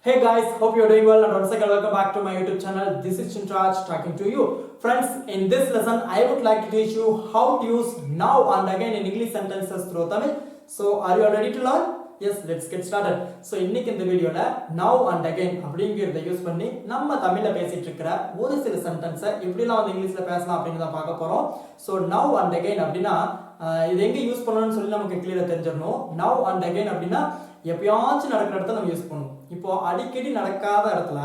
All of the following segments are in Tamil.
Hey guys, hope you're doing well and once again welcome back to my YouTube channel. This is Chinraj talking to you. Friends, in this lesson I would like to teach you how to use now and again in English sentences through Tamil. So are you all ready to learn? Yes, let's get started. So இன்னைக்கு இந்த வீடியோல now and again அப்படிங்கறத யூஸ் பண்ணி நம்ம தமிழ்ல பேசிட்டு இருக்கிற ஒரு சில சென்டென்ஸை எப்படிலாம் வந்து இங்கிலீஷ்ல பேசலாம் அப்படிங்கறத பார்க்க போறோம். So now and again அப்படினா இது எங்க யூஸ் பண்ணனும்னு சொல்லி நமக்கு கிளியரா தெரிஞ்சிரணும். Now and again அப்படினா எப்பயாச்சும் நடக்கிற இடத்துல நம்ம யூஸ் பண்ணுவோம். இப்போ அடிக்கடி நடக்காத இடத்துல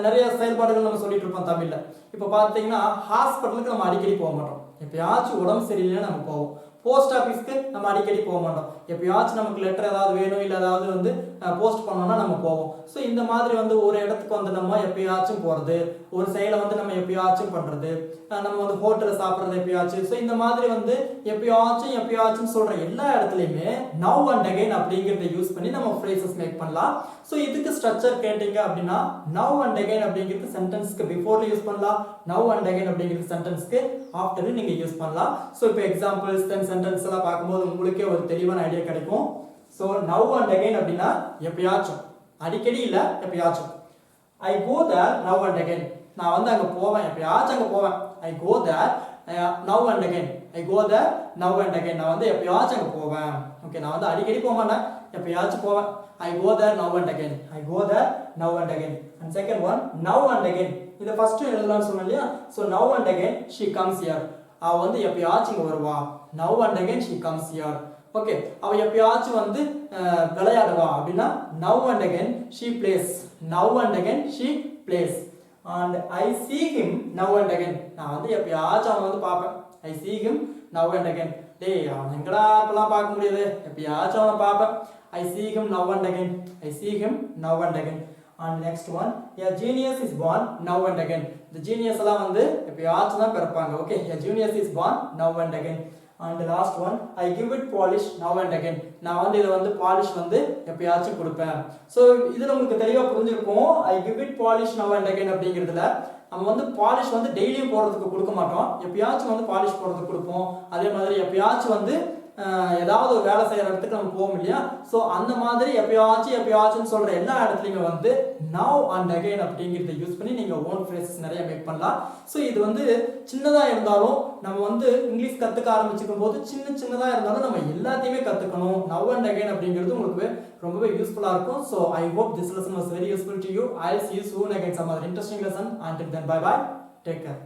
நிறைய செயல்பாடுகள் நம்ம சொல்லிட்டு இருப்போம் தமிழ்ல. இப்போ பாத்தீங்கன்னா ஹாஸ்பிடலுக்கு நம்ம அடிக்கடி போக மாட்டோம். எப்பயாச்சும் உடம்பு சரியில்லைன்னா நம்ம போவோம். போஸ்ட் ஆஃபீஸ்க்கு நம்ம அடிக்கடி போக மாட்டோம். எப்பயாச்சும் நமக்கு லெட்டர் ஏதாவது வேணும் இல்லை ஏதாவது வந்து போஸ்ட் பண்ணோம்னா நம்ம போவோம். ஸோ இந்த மாதிரி வந்து ஒரு இடத்துக்கு வந்து நம்ம எப்பயாச்சும் போகிறது, ஒரு செயலை வந்து நம்ம எப்பயாச்சும் பண்ணுறது, நம்ம வந்து ஹோட்டலில் சாப்பிட்றது எப்பயாச்சும். ஸோ இந்த மாதிரி வந்து எப்பயாச்சும் சொல்கிற எல்லா இடத்துலையுமே நவ் அண்ட் அகைன் அப்படிங்கிறத யூஸ் பண்ணி நம்ம ஃப்ரேசஸ் மேக் பண்ணலாம். ஸோ இதுக்கு ஸ்ட்ரக்சர் கேட்டீங்க அப்படின்னா நவ் அண்ட் அகைன் அப்படிங்கிறது சென்டென்ஸ்க்கு பிஃபோர்ல யூஸ் பண்ணலாம், நவ் அண்ட் அகைன் அப்படிங்கிறது சென்டென்ஸ்க்கு ஆஃப்டர் நீங்க யூஸ் பண்ணலாம். ஸோ இப்போ எக்ஸாம்பிள்ஸ் தென் சென்டென்ஸ் எல்லாம் பார்க்கும்போது உங்களுக்கே ஒரு தெளிவான ஐடியா கிடைக்கும். ஸோ நவ் அண்ட் அகைன் அப்படின்னா எப்பயாச்சும், அடிக்கடி இல்லை எப்பயாச்சும். I go there now and again, நான் வந்து அங்கே போவேன், எப்பயாச்சும் அங்கே போவேன். I go there now and again, I go there now and again, நான் வந்து எப்பயாச்சும் அங்கே போவேன். ஓகே, நான் வந்து அடிக்கடி போக மாட்டேன், எப்பயாச்சும் போவேன். I go there now and again, I go there now and again. And second one, now and again, இந்த ஃபர்ஸ்ட் எழுதலாம்னு சொன்னேன் இல்லையா. So now and again she comes here, அவ வந்து எப்பயாச்சும் இங்கே வருவா. now and again she comes here. Okay, அவ எப்பயாச்சும் வந்து விளையாடுவா அப்படின்னா now and again she plays, now and again she plays. And I see him now and again, நான் வந்து எப்பயாச்சும் அவனை வந்து பார்ப்பேன். I see him now and again. டேய் அவன் எங்கடா இப்பெல்லாம் பார்க்க முடியாது, எப்பயாச்சும் அவனை பார்ப்பேன். I see him now and again, I see him now and again. And next one, a genius is born now and again. The genius எல்லாம் வந்து எப்பயாச்சும் தான் பிறப்பாங்க. Okay, a genius is born now and again. And the last one, I give it polish now and again, நான் வந்து இதை வந்து பாலிஷ் வந்து எப்பயாச்சும் கொடுப்பேன். ஸோ இது உங்களுக்கு தெளிவாக புரிஞ்சிருக்கும். I give it polish now and again அப்படிங்கிறதுல நம்ம வந்து பாலிஷ் வந்து டெய்லியும் போடுறதுக்கு கொடுக்க மாட்டோம், எப்பயாச்சும் வந்து பாலிஷ் போடுறதுக்கு கொடுப்போம். அதே மாதிரி எப்பயாச்சும் வந்து ஏதாவது ஒரு வேலை செய்யற இடத்துக்கு நம்ம போவோம் இல்லையா. ஸோ அந்த மாதிரி எப்பயாச்சும் சொல்ற எல்லா இடத்துலையுமே வந்து நவ் அண்ட் அகைன் அப்படிங்கிறத யூஸ் பண்ணி நீங்க ஓன் ஃப்ரேசஸ் நிறைய மேக் பண்ணலாம். ஸோ இது வந்து சின்னதா இருந்தாலும் நம்ம வந்து இங்கிலீஷ் கத்துக்க ஆரம்பிச்சுக்கும் போது சின்னதா இருந்தாலும் நம்ம எல்லாத்தையுமே கத்துக்கணும். நவ் அண்ட் அகைன் அப்படிங்கிறது உங்களுக்கு ரொம்பவே யூஸ்ஃபுல்லா இருக்கும். So I hope this lesson was very useful to you. I will see you soon again some other interesting lesson. Until then, bye bye, take care.